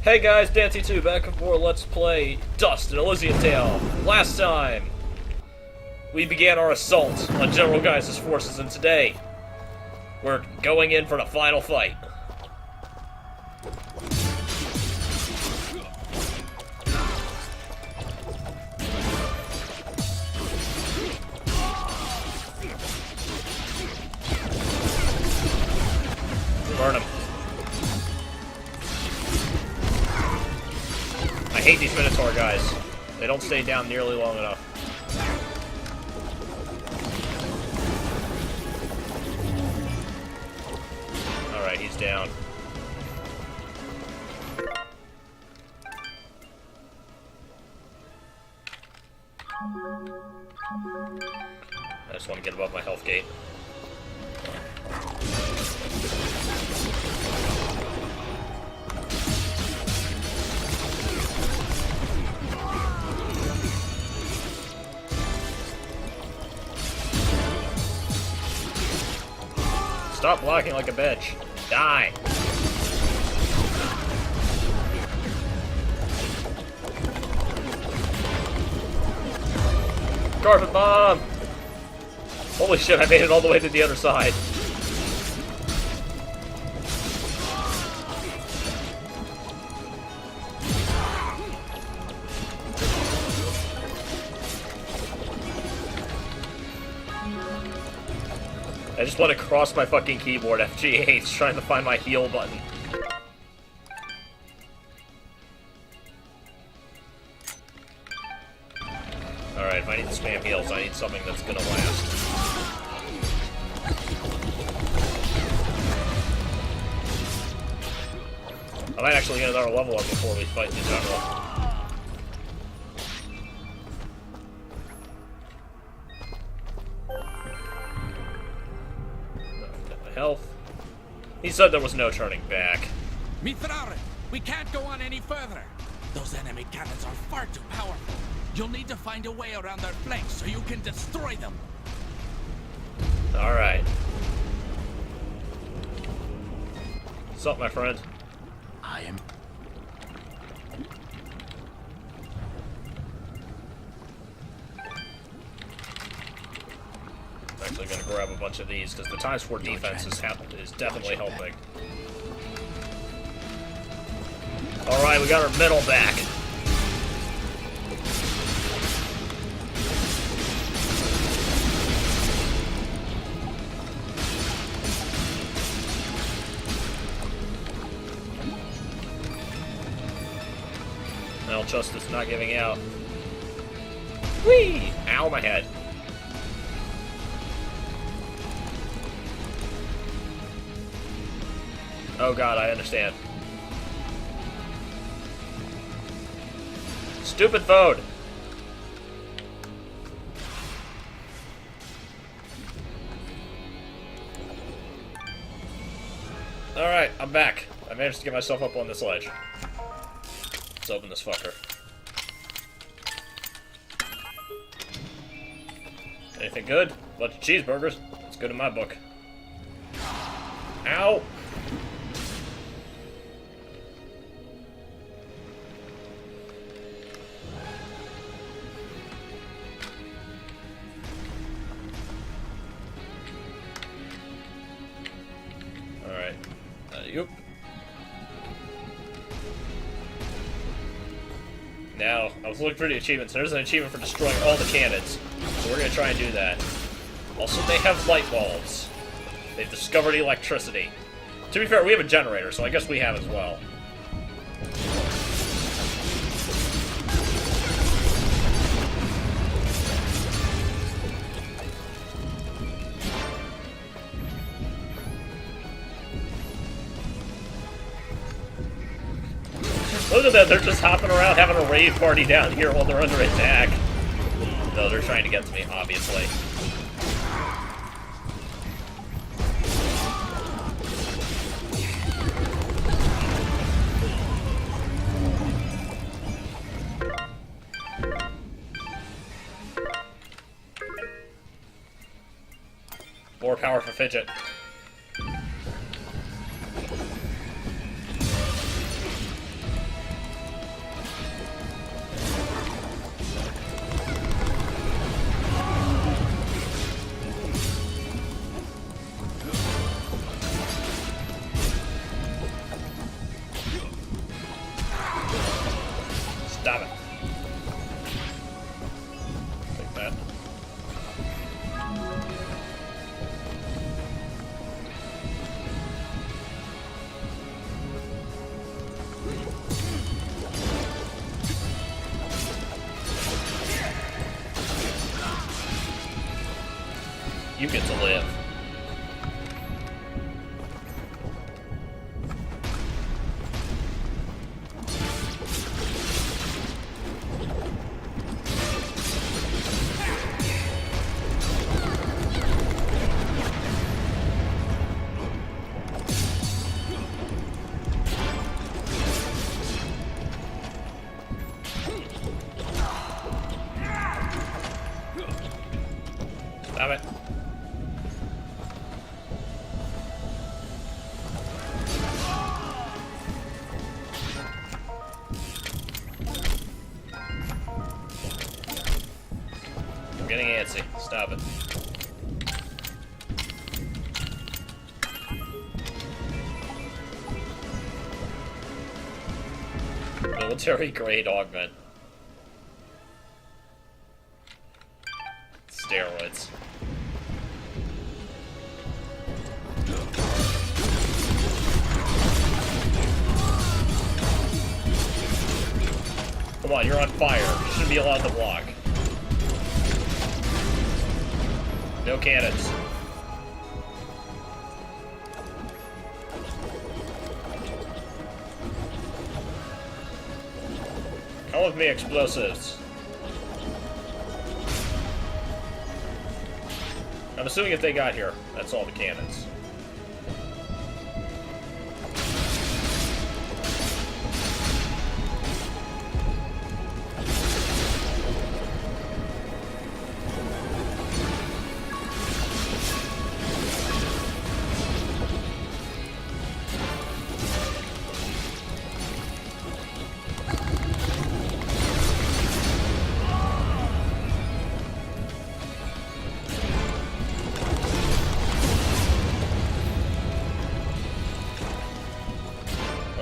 Hey guys, Dancy2 back for Let's Play Dust, an Elysian Tale. Last time, we began our assault on General Gaius' forces, and today, we're going in for the final fight. Burn him. I hate these Minotaur guys. They don't stay down nearly long enough. Alright, he's down. I just want to get above my health gate. Stop blocking like a bitch. Die! Carpet bomb! Holy shit, I made it all the way to the other side. I just want to cross my fucking keyboard FG8 trying to find my heal button. Alright, if I need to spam heals, I need something that's gonna last. I might actually get another level up before we fight the general. Health. He said there was no turning back. Mitrare, we can't go on any further. Those enemy cannons are far too powerful. You'll need to find a way around their flanks so you can destroy them. Alright. What's up, my friend? I am... I'm actually going to grab a bunch of these, because the times 4 defense is definitely helping. Alright, we got our middle back. Well, Justice not giving out. Whee! Ow, my head. Oh god, I understand. Stupid phone! Alright, I'm back. I managed to get myself up on this ledge. Let's open this fucker. Anything good? Bunch of cheeseburgers. That's good in my book. Ow! Alright. Yep. Now, I was looking for the achievements. There's an achievement for destroying all the cannons. So we're gonna try and do that. Also, they have light bulbs. They've discovered electricity. To be fair, we have a generator, so I guess we have as well. Look at that, they're just hopping around having a rave party down here while they're under attack. No, they're trying to get to me, obviously. More power for Fidget. Stop it. Take that. You get to live. Stop it. I'm getting antsy. Stop it. Military grade augment. Steroids. Come on, you're on fire. You shouldn't be allowed to block. No cannons. Come with me, explosives. I'm assuming if they got here, that's all the cannons.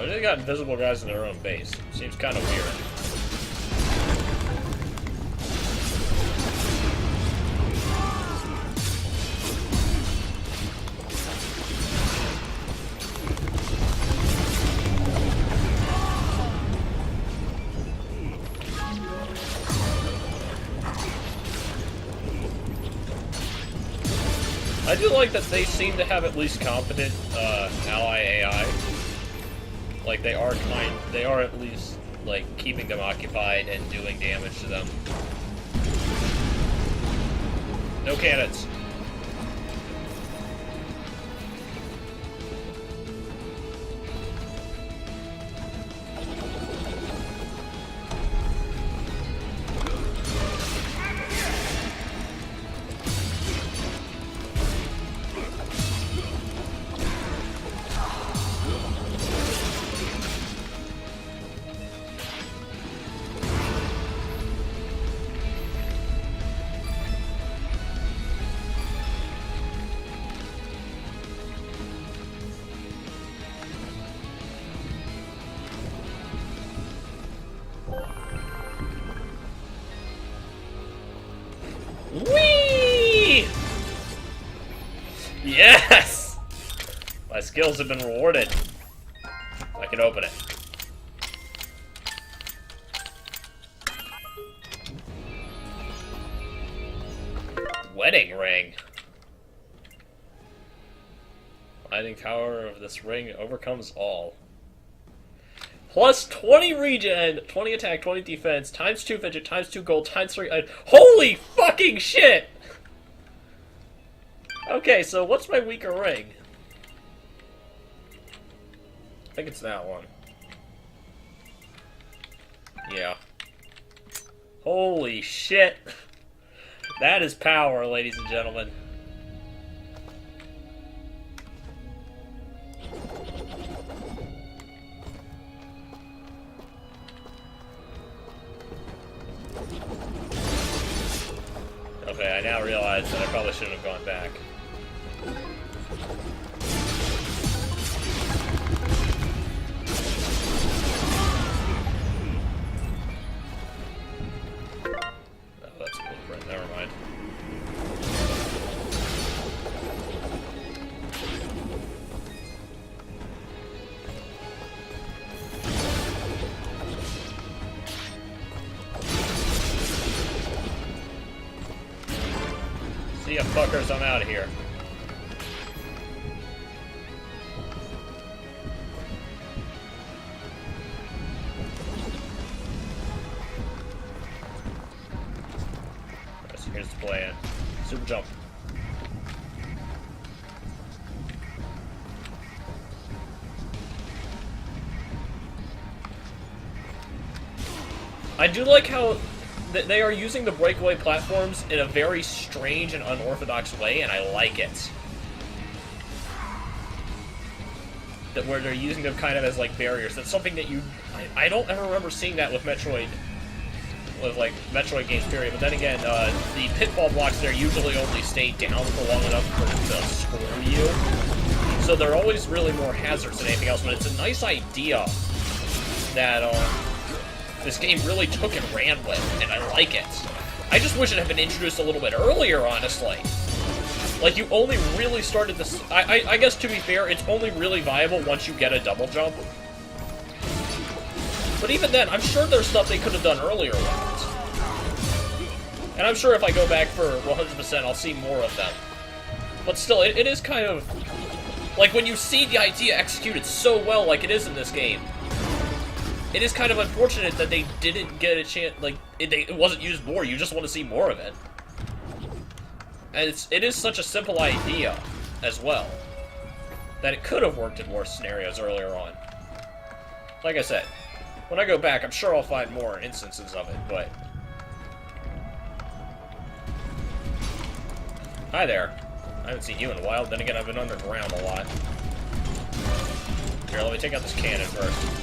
They got invisible guys in their own base. Seems kind of weird. I do like that they seem to have at least competent ally AI. Like they are at least like keeping them occupied and doing damage to them. No cannons. Whee! Yes! My skills have been rewarded. I can open it. Wedding ring. Finding power of this ring overcomes all. Plus 20 regen, 20 attack, 20 defense, times 2 fidget, times 2 gold, times 3... Holy fucking shit! Okay, so what's my weaker ring? I think it's that one. Yeah. Holy shit! That is power, ladies and gentlemen. Okay, I now realize that I probably shouldn't have gone back. See ya, fuckers. I'm out of here. Alright, so here's the plan. Super jump. I do like how they are using the breakaway platforms in a very strange and unorthodox way, and I like it. That where they're using them kind of as like barriers. That's something that I don't ever remember seeing that with Metroid games, period. But then again, the pitfall blocks there usually only stay down for long enough for them to screw you. So they're always really more hazards than anything else. But it's a nice idea that this game really took and ran with, and I like it. I just wish it had been introduced a little bit earlier, honestly. Like, you only really started this... I guess, to be fair, it's only really viable once you get a double jump. But even then, I'm sure there's stuff they could have done earlier with it. And I'm sure if I go back for 100%, I'll see more of them. But still, it is kind of... Like, when you see the idea executed so well like it is in this game, it is kind of unfortunate that they didn't get a chance, like, it wasn't used more. You just want to see more of it. And it is such a simple idea, as well, that it could have worked in more scenarios earlier on. Like I said, when I go back, I'm sure I'll find more instances of it, but... Hi there. I haven't seen you in a while. Then again, I've been underground a lot. Here, let me take out this cannon first.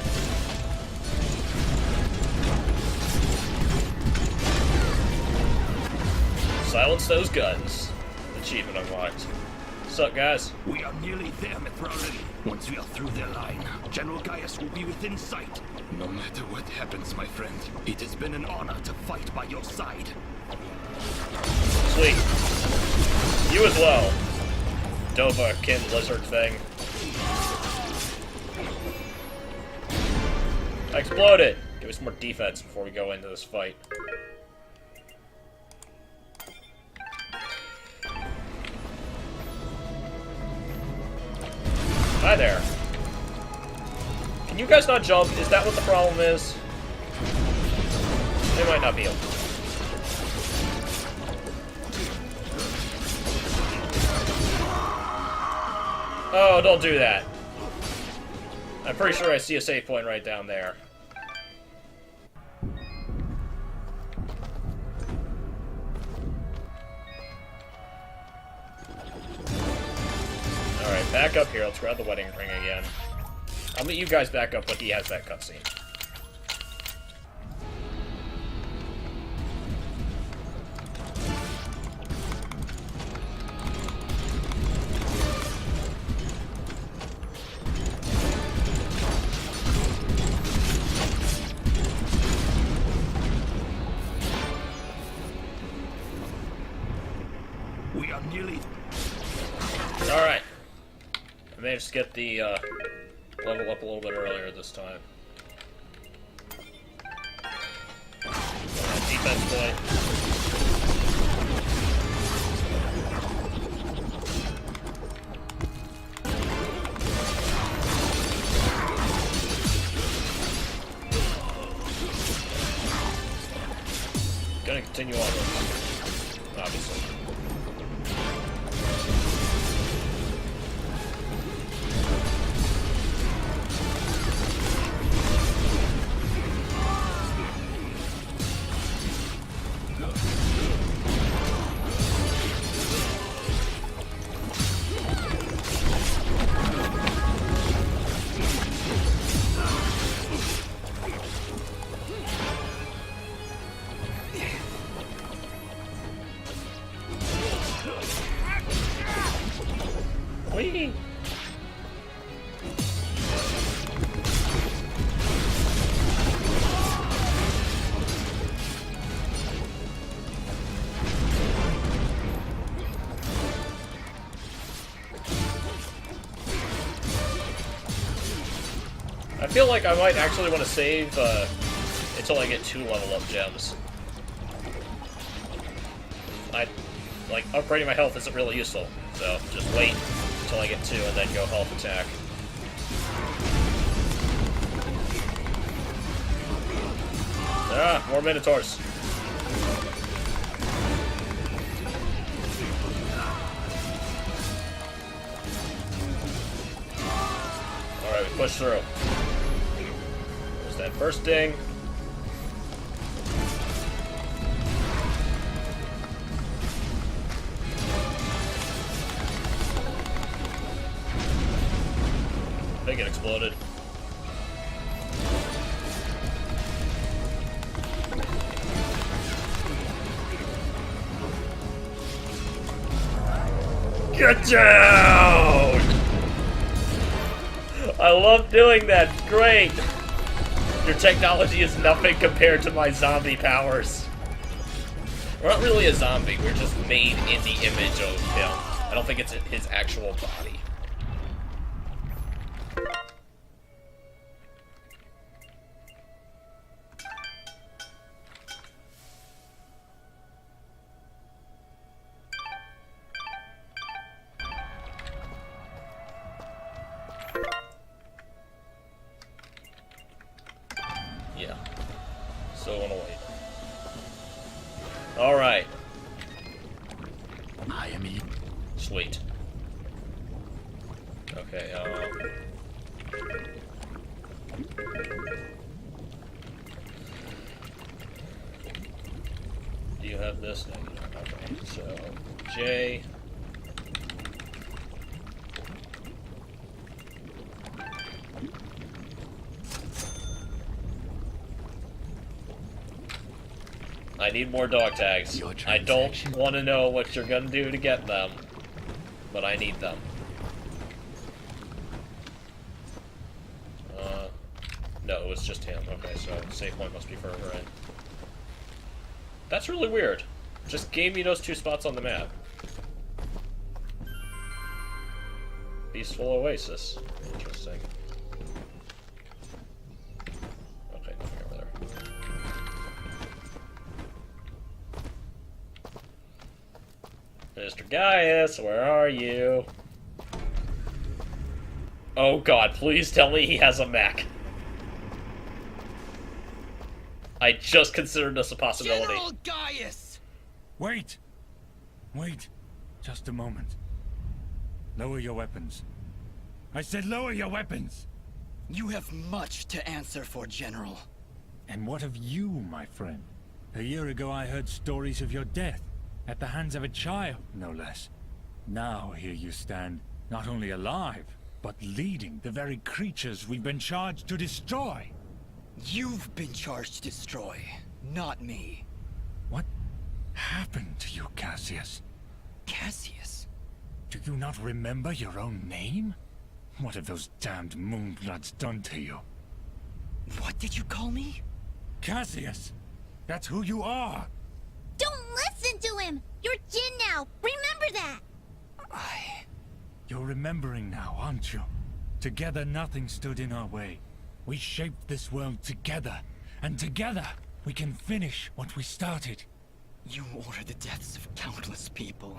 Silence those guns. Achievement unlocked. What's up, guys? We are nearly there, Mithril. Once we are through their line, General Gaius will be within sight. No matter what happens, my friend, it has been an honor to fight by your side. Sweet. You as well. Dova-kin lizard thing. I exploded! Give me some more defense before we go into this fight. Hi there. Can you guys not jump? Is that what the problem is? They might not be able to. Oh, don't do that. I'm pretty sure I see a save point right down there. Alright, back up here. Let's grab the wedding ring again. I'll meet you guys back up when he has that cutscene. We are nearly... Alright. I managed to get the level up a little bit earlier this time. Defense point. Gonna continue on with this, obviously. Whee! I feel like I might actually want to save until I get 2 level up gems. like, upgrading my health isn't really useful. So, just wait until I get 2 and then go health attack. Ah, more Minotaurs. Alright, we push through. There's that first ding. I think it exploded. Get down! I love doing that. Great. Your technology is nothing compared to my zombie powers. We're not really a zombie. We're just made in the image of him. I don't think it's his actual body. Yeah. So wanna wait. Alright. I am in. Sweet. Okay, do you have this? No, you don't. Okay, so J. I need more dog tags. I don't want to know what you're gonna do to get them, but I need them. No, it was just him. Okay, so save point must be further in. That's really weird. Just gave me those 2 spots on the map. Peaceful Oasis. Interesting. Okay, nothing over there. Mr. Gaius, where are you? Oh god, please tell me he has a mech. I just considered this a possibility. General Gaius! Wait! Wait. Just a moment. Lower your weapons. I said lower your weapons! You have much to answer for, General. And what of you, my friend? A year ago I heard stories of your death, at the hands of a child, no less. Now here you stand, not only alive, but leading the very creatures we've been charged to destroy. You've been charged to destroy, not me. What happened to you, Cassius? Cassius? Do you not remember your own name? What have those damned Moonbloods done to you? What did you call me? Cassius! That's who you are! Don't listen to him! You're Jin now! Remember that! You're remembering now, aren't you? Together nothing stood in our way. We shaped this world together, and together we can finish what we started. You ordered the deaths of countless people.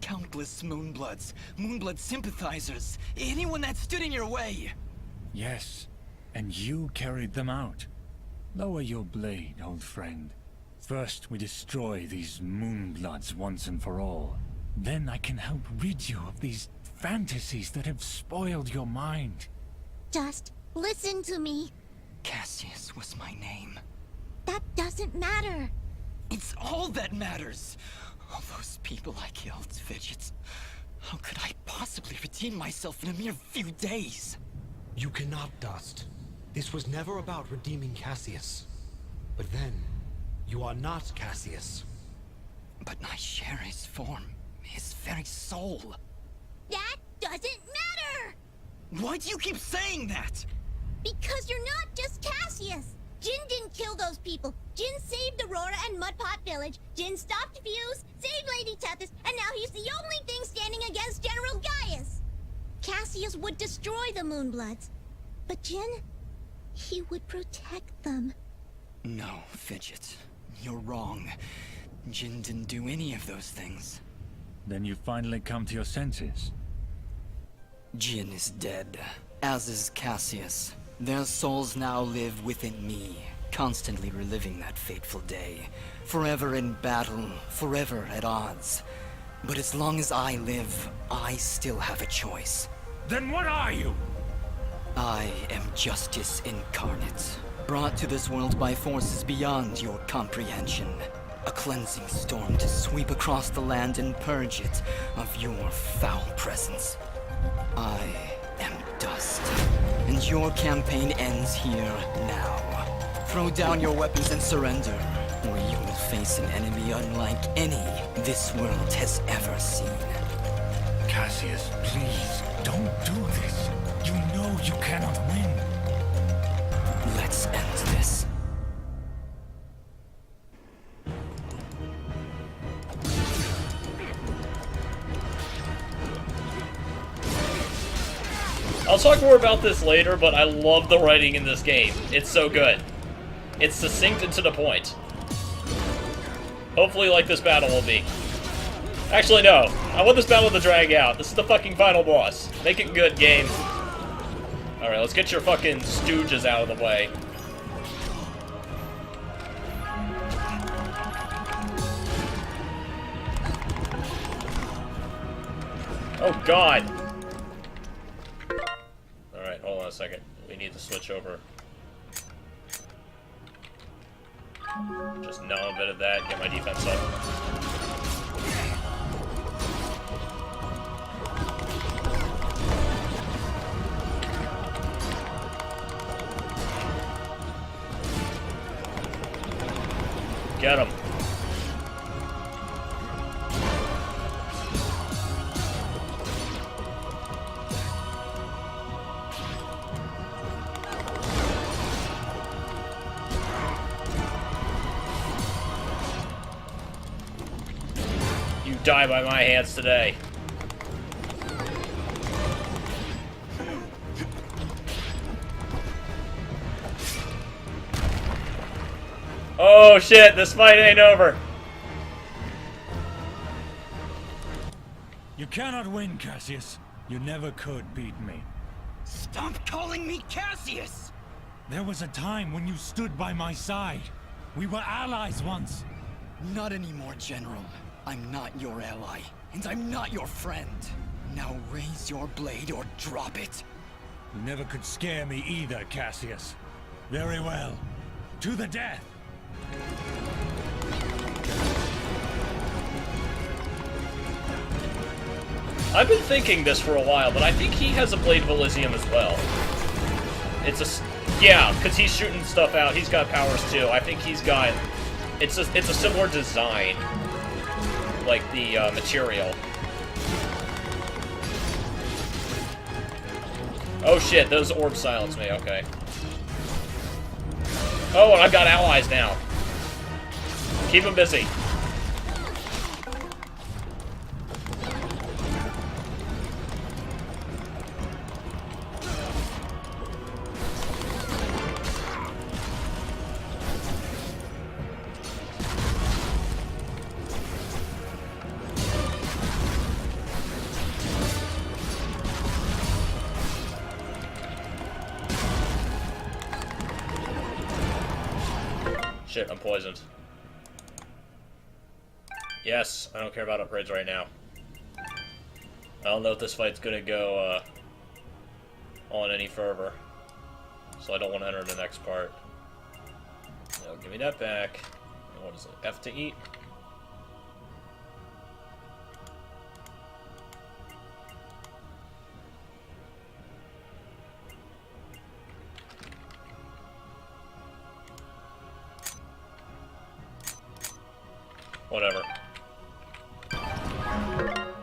Countless Moonbloods. Moonblood sympathizers. Anyone that stood in your way. Yes, and you carried them out. Lower your blade, old friend. First we destroy these Moonbloods once and for all. Then I can help rid you of these fantasies that have spoiled your mind. Just listen to me. Cassius was my name. That doesn't matter. It's all that matters. All those people I killed, Fidgets. How could I possibly redeem myself in a mere few days? You cannot, Dust. This was never about redeeming Cassius. But then, you are not Cassius. But I share his form, his very soul. That doesn't matter! Why do you keep saying that? Because you're not just Cassius! Jin didn't kill those people. Jin saved Aurora and Mudpot Village. Jin stopped Fuse, saved Lady Tethys, and now he's the only thing standing against General Gaius. Cassius would destroy the Moonbloods. But Jin, he would protect them. No, Fidget. You're wrong. Jin didn't do any of those things. Then you finally come to your senses. Jin is dead, as is Cassius. Their souls now live within me, constantly reliving that fateful day. Forever in battle, forever at odds. But as long as I live, I still have a choice. Then what are you? I am justice incarnate, brought to this world by forces beyond your comprehension. A cleansing storm to sweep across the land and purge it of your foul presence. I am dust, and your campaign ends here now. Throw down your weapons and surrender, or you will face an enemy unlike any this world has ever seen. Cassius, please, don't do this. You know you cannot win. Let's end this. I'll talk more about this later, but I love the writing in this game. It's so good. It's succinct and to the point. Hopefully like this battle will be. Actually, no. I want this battle to drag out. This is the fucking final boss. Make it good, game. Alright, let's get your fucking stooges out of the way. Oh, God. Alright, hold on a second. We need to switch over. Just know a bit of that, get my defense up. Get him. You die by my hands today. Oh shit, this fight ain't over. You cannot win, Cassius. You never could beat me. Stop calling me Cassius! There was a time when you stood by my side. We were allies once. Not anymore, General. I'm not your ally, and I'm not your friend. Now raise your blade or drop it. You never could scare me either, Cassius. Very well. To the death! I've been thinking this for a while, but I think he has a Blade of Elysium as well. It's a... yeah, because he's shooting stuff out. He's got powers too. I think he's got... It's a similar design. Like the material. Oh shit, those orbs silence me, okay. Oh, and I've got allies now. Keep them busy. Shit, I'm poisoned. Yes, I don't care about upgrades right now. I don't know if this fight's gonna go on any further, so I don't want to enter the next part. No, give me that back. And what is it? F to eat? Whatever.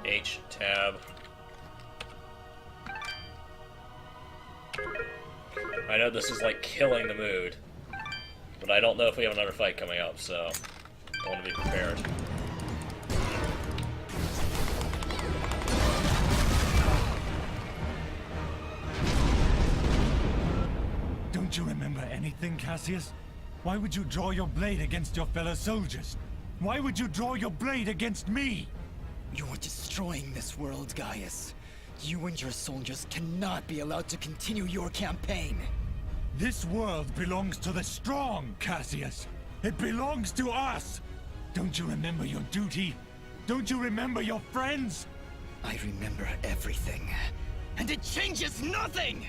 H, tab. I know this is like killing the mood, but I don't know if we have another fight coming up, so I want to be prepared. Don't you remember anything, Cassius? Why would you draw your blade against your fellow soldiers? Why would you draw your blade against me? You're destroying this world, Gaius. You and your soldiers cannot be allowed to continue your campaign. This world belongs to the strong, Cassius. It belongs to us. Don't you remember your duty? Don't you remember your friends? I remember everything. And it changes nothing!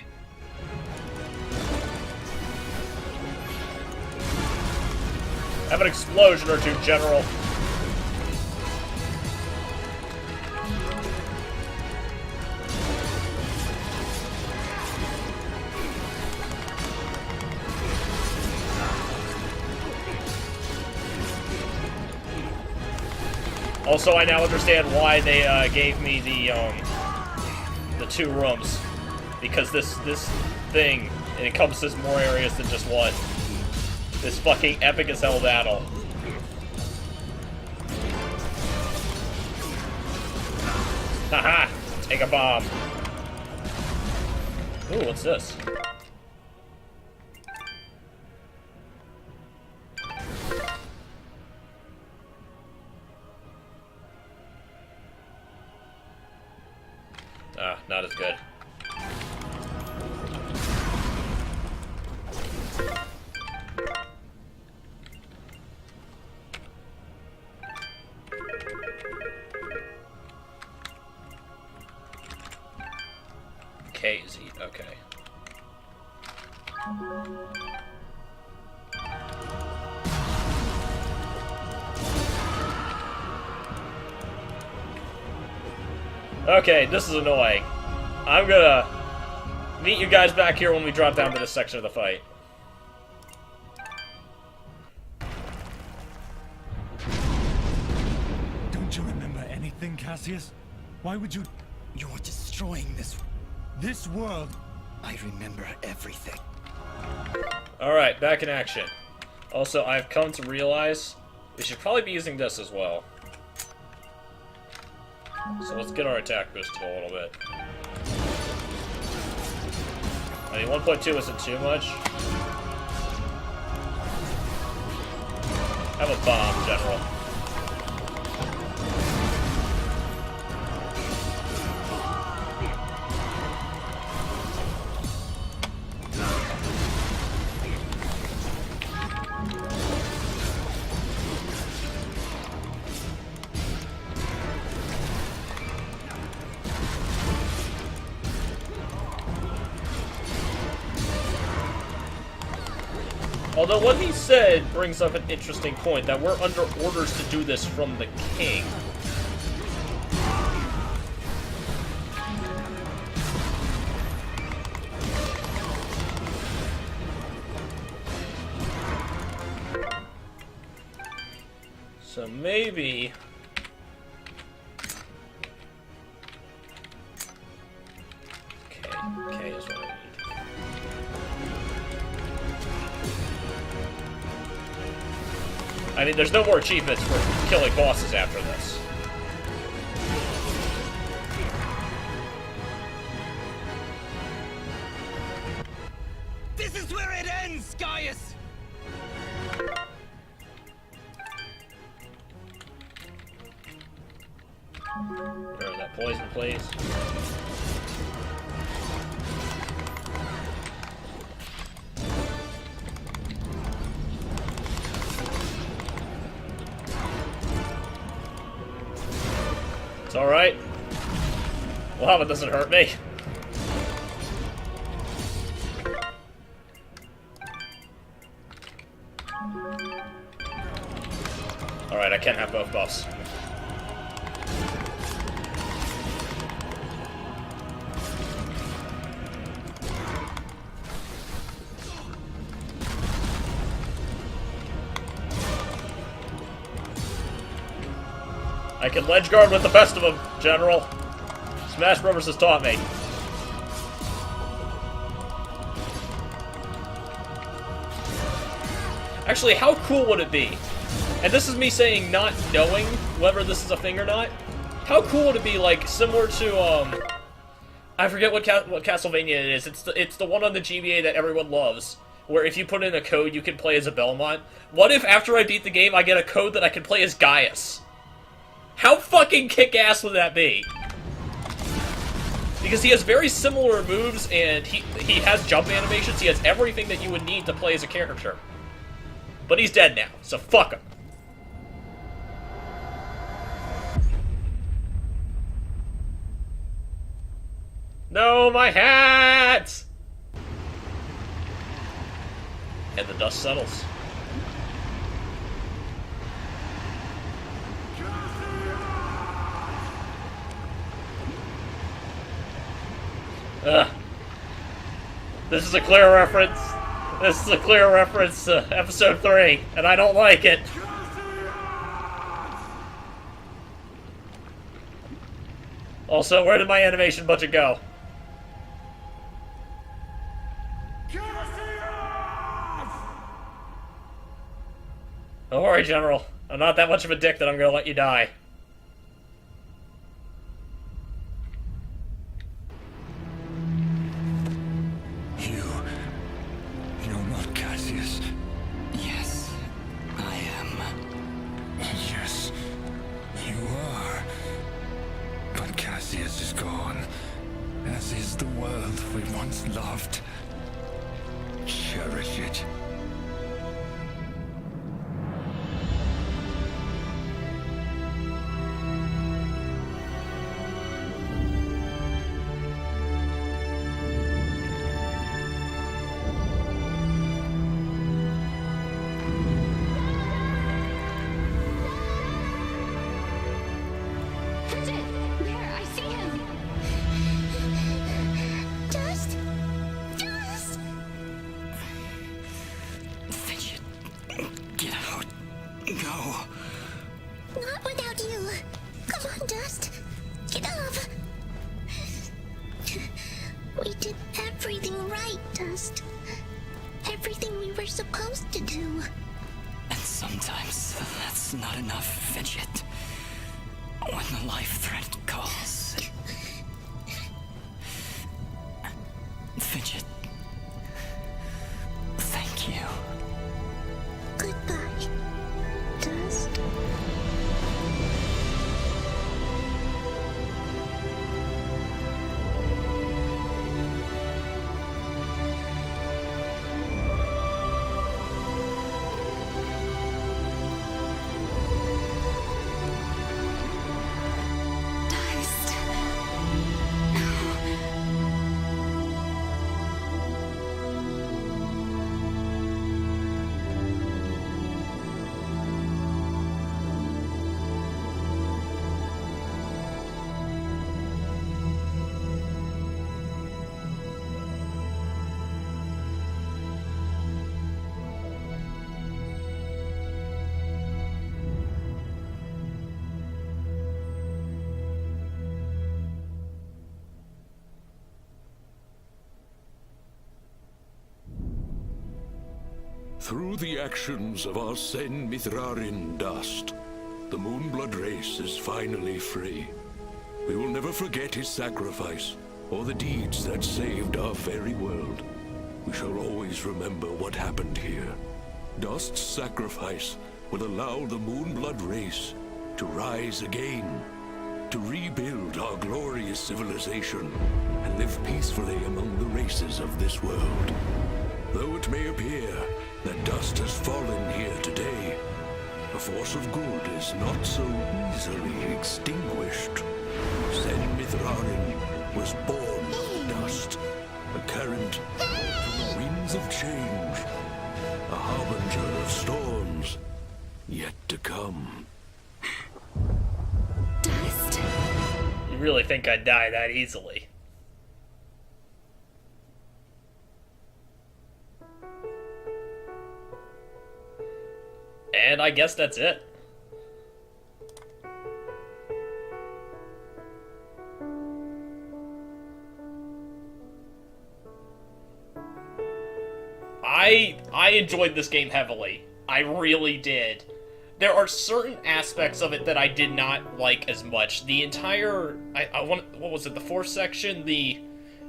Have an explosion or two, General. Also, I now understand why they gave me the 2 rooms, because this thing, it encompasses more areas than just one. This fucking epic as hell battle. Haha! Take a bomb. Ooh, what's this? Ah, not as good. KZ, okay. Okay, this is annoying. I'm gonna meet you guys back here when we drop down to this section of the fight. Don't you remember anything, Cassius? Why would you... You're destroying this world? I remember everything. Alright, back in action. Also, I've come to realize we should probably be using this as well. So let's get our attack boosted a little bit. I mean, 1.2 isn't too much. Have a bomb, General. Although what he said brings up an interesting point, that we're under orders to do this from the king. So maybe... Okay is what I need. I mean, there's no more achievements for killing bosses after this. This is where it ends, Gaius! Where that poison, please. It's alright. Lava doesn't hurt me. Alright, I can't have both buffs. I can ledge guard with the best of them, General. Smash Brothers has taught me. Actually, how cool would it be? And this is me saying not knowing whether this is a thing or not. How cool would it be, like, similar to, I forget what Castlevania it is. It's the one on the GBA that everyone loves, where if you put in a code, you can play as a Belmont. What if, after I beat the game, I get a code that I can play as Gaius? How fucking kick-ass would that be? Because he has very similar moves, and he has jump animations, he has everything that you would need to play as a character. But he's dead now, so fuck him. No, my hat! And the dust settles. This is a clear reference. This is a clear reference to episode 3, and I don't like it. Also, where did my animation budget go? Don't worry, General. I'm not that much of a dick that I'm gonna let you die. You're not Cassius. Yes, I am. Yes, you are. But Cassius is gone, as is the world we once loved. Cherish it. There, I see him. Dust? Dust! Fidget, get out. Go. Not without you. Come on, Dust. Get up. We did everything right, Dust. Everything we were supposed to do. And sometimes that's not enough, Fidget. When the life threat calls. Fidget. Thank you. Goodbye, Dust. Dust. Through the actions of our Sen Mithrarin Dust, the Moonblood race is finally free. We will never forget his sacrifice, or the deeds that saved our very world. We shall always remember what happened here. Dust's sacrifice will allow the Moonblood race to rise again, to rebuild our glorious civilization, and live peacefully among the races of this world. Though it may appear that Dust has fallen here today, the force of good is not so easily extinguished. Sen Mithrarin was born of dust, a current from the winds of change, a harbinger of storms yet to come. Dust. You really think I'd die that easily? And I guess that's it. I enjoyed this game heavily. I really did. There are certain aspects of it that I did not like as much. The entire what was it? The fourth section,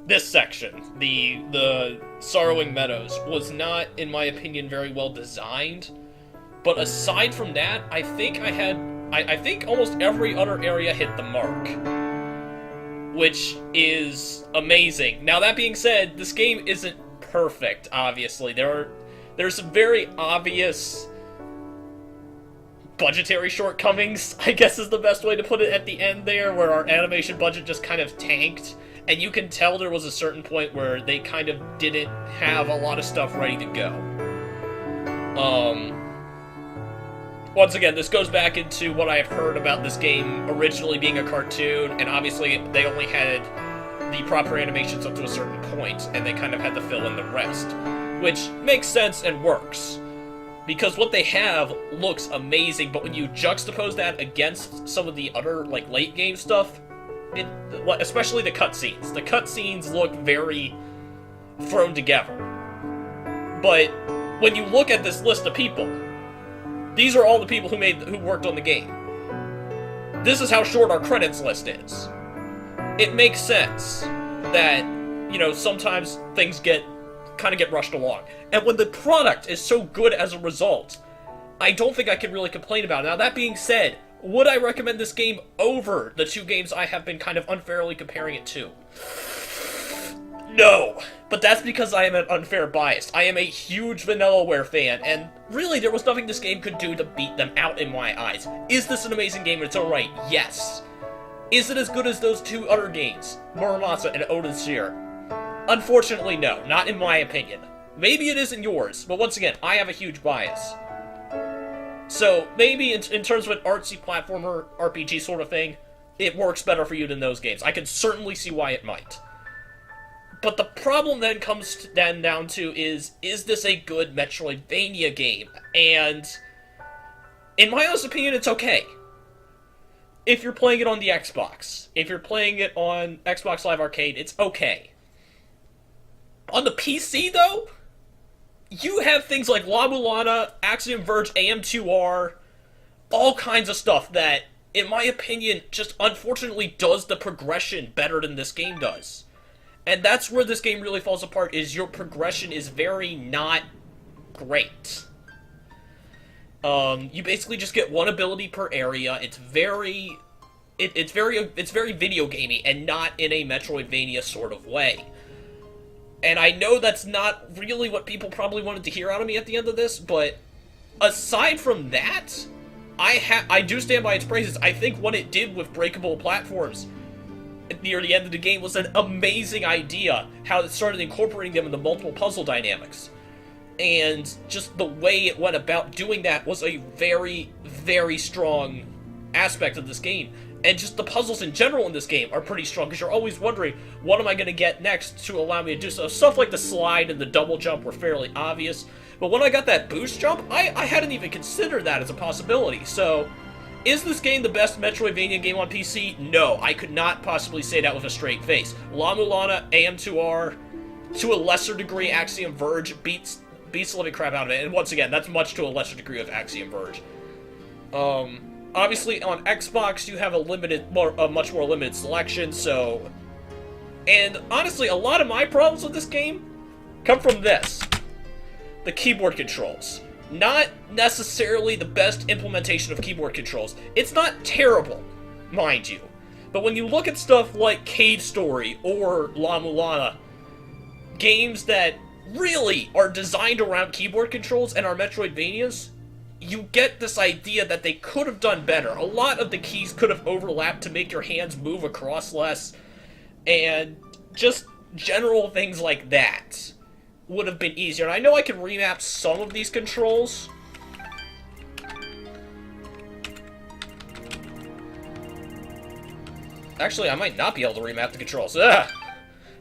this section, the Sorrowing Meadows was not, in my opinion, very well designed. But aside from that, I think I I think almost every other area hit the mark, which is amazing. Now, that being said, this game isn't perfect, obviously. There's some very obvious budgetary shortcomings, I guess is the best way to put it at the end there, where our animation budget just kind of tanked, and you can tell there was a certain point where they kind of didn't have a lot of stuff ready to go. Once again, this goes back into what I've heard about this game originally being a cartoon, and obviously they only had the proper animations up to a certain point, and they kind of had to fill in the rest, which makes sense and works. Because what they have looks amazing, but when you juxtapose that against some of the other, like, late-game stuff, especially the cutscenes look very thrown together. But when you look at this list of people, these are all the people who worked on the game. This is how short our credits list is. It makes sense that, you know, sometimes things kind of get rushed along. And when the product is so good as a result, I don't think I can really complain about it. Now, that being said, would I recommend this game over the two games I have been kind of unfairly comparing it to? No, but that's because I am an unfair bias. I am a huge Vanillaware fan, and really there was nothing this game could do to beat them out in my eyes. Is this an amazing game in its own right? Yes. Is it as good as those two other games, Muramasa and Elysian? Unfortunately, no. Not in my opinion. Maybe it is in yours, but once again, I have a huge bias. So, maybe in terms of an artsy platformer, RPG sort of thing, it works better for you than those games. I can certainly see why it might. But the problem then comes down to is this a good Metroidvania game? And, in my honest opinion, it's okay. If you're playing it on the Xbox. If you're playing it on Xbox Live Arcade, it's okay. On the PC, though, you have things like La Mulana, Axiom Verge, AM2R, all kinds of stuff that, in my opinion, just unfortunately does the progression better than this game does. And that's where this game really falls apart, is your progression is very not great. You basically just get one ability per area. It's very video gamey and not in a Metroidvania sort of way. And I know that's not really what people probably wanted to hear out of me at the end of this, but aside from that, I do stand by its praises. I think what it did with breakable platforms near the end of the game was an amazing idea, how it started incorporating them into multiple puzzle dynamics. And just the way it went about doing that was a very, very strong aspect of this game. And just the puzzles in general in this game are pretty strong, because you're always wondering, what am I going to get next to allow me to do so? Stuff like the slide and the double jump were fairly obvious, but when I got that boost jump, I hadn't even considered that as a possibility. So, is this game the best Metroidvania game on PC? No, I could not possibly say that with a straight face. La Mulana, AM2R, to a lesser degree Axiom Verge, beats the living crap out of it, and once again, that's much to a lesser degree of Axiom Verge. Obviously, on Xbox, you have a much more limited selection, so... And, honestly, a lot of my problems with this game come from this. The keyboard controls. Not necessarily the best implementation of keyboard controls. It's not terrible, mind you. But when you look at stuff like Cade Story or La Mulana, games that really are designed around keyboard controls and are Metroidvanias, you get this idea that they could have done better. A lot of the keys could have overlapped to make your hands move across less, and just general things like that would have been easier. And I know I can remap some of these controls. Actually, I might not be able to remap the controls. Ugh.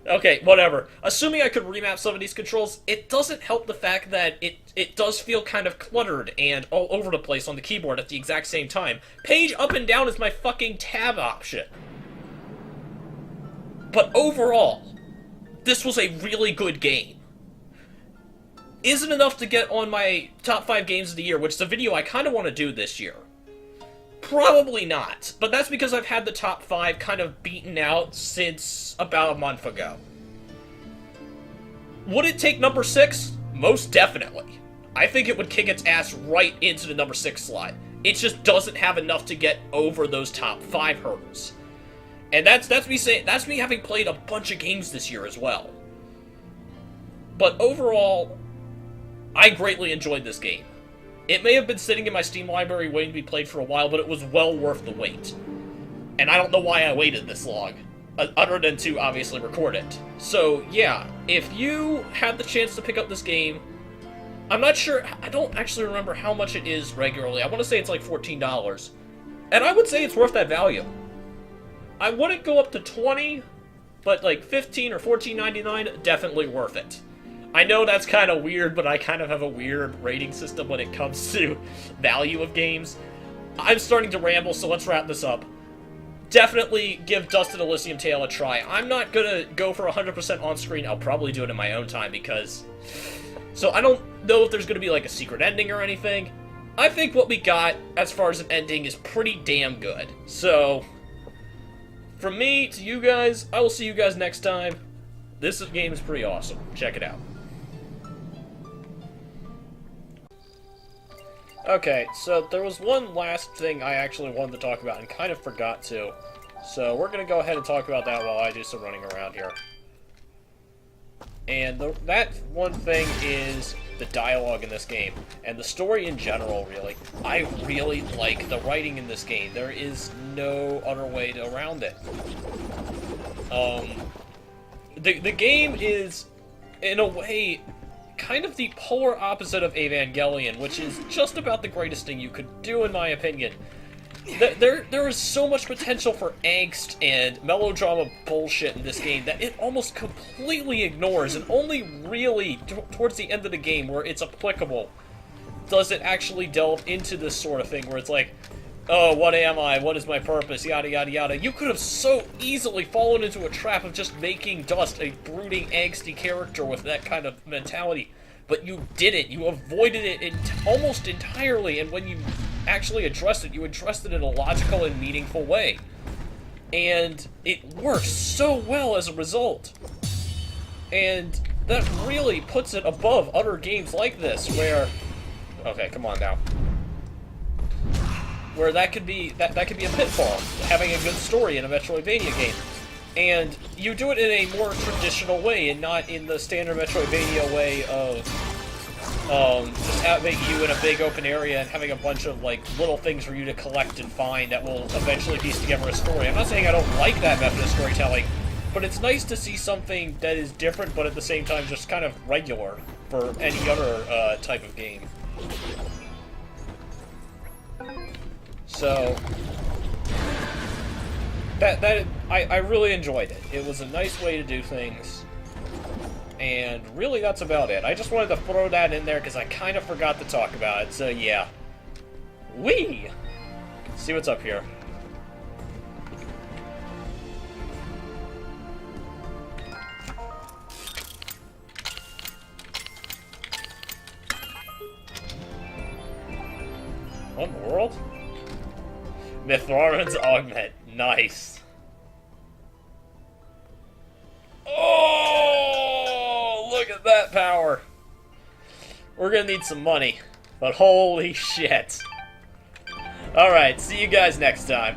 Okay, whatever. Assuming I could remap some of these controls, it doesn't help the fact that it does feel kind of cluttered and all over the place on the keyboard at the exact same time. Page up and down is my fucking tab option. But overall, this was a really good game. Is it enough to get on my top 5 games of the year, which is a video I kind of want to do this year? Probably not, but that's because I've had the top 5 kind of beaten out since about a month ago. Would it take number 6? Most definitely. I think it would kick its ass right into the number 6 slot. It just doesn't have enough to get over those top 5 hurdles. And that's me having played a bunch of games this year as well. But overall, I greatly enjoyed this game. It may have been sitting in my Steam library waiting to be played for a while, but it was well worth the wait. And I don't know why I waited this long, other than to obviously record it. So yeah, if you had the chance to pick up this game, I'm not sure, I don't actually remember how much it is regularly. I want to say it's like $14. And I would say it's worth that value. I wouldn't go up to 20, but like 15 or $14.99, definitely worth it. I know that's kind of weird, but I kind of have a weird rating system when it comes to value of games. I'm starting to ramble, so let's wrap this up. Definitely give Dust and Elysium Tale a try. I'm not gonna go for 100% on-screen. I'll probably do it in my own time because... So I don't know if there's gonna be like a secret ending or anything. I think what we got as far as an ending is pretty damn good. So, from me to you guys, I will see you guys next time. This game is pretty awesome. Check it out. Okay, so there was one last thing I actually wanted to talk about and kind of forgot to. So we're going to go ahead and talk about that while I do some running around here. And that one thing is the dialogue in this game. And the story in general, really. I really like the writing in this game. There is no other way around it. The game is, in a way, kind of the polar opposite of Evangelion, which is just about the greatest thing you could do, in my opinion. There is so much potential for angst and melodrama bullshit in this game that it almost completely ignores, and only really towards the end of the game, where it's applicable, does it actually delve into this sort of thing, where it's like, oh, what am I? What is my purpose? Yada, yada, yada. You could have so easily fallen into a trap of just making Dust a brooding, angsty character with that kind of mentality. But you didn't. You avoided it almost entirely, and when you actually addressed it, you addressed it in a logical and meaningful way. And it works so well as a result. And that really puts it above other games like this, where... Okay, come on now. Where that could be a pitfall, having a good story in a Metroidvania game. And you do it in a more traditional way, and not in the standard Metroidvania way of just having you in a big open area and having a bunch of like little things for you to collect and find that will eventually piece together a story. I'm not saying I don't like that method of storytelling, but it's nice to see something that is different, but at the same time just kind of regular for any other type of game. So, I really enjoyed it. It was a nice way to do things, and really that's about it. I just wanted to throw that in there because I kind of forgot to talk about it, so yeah. Whee! See what's up here. What in the world? Mithrarin's Augment. Nice. Oh, look at that power. We're gonna need some money, but holy shit. Alright, see you guys next time.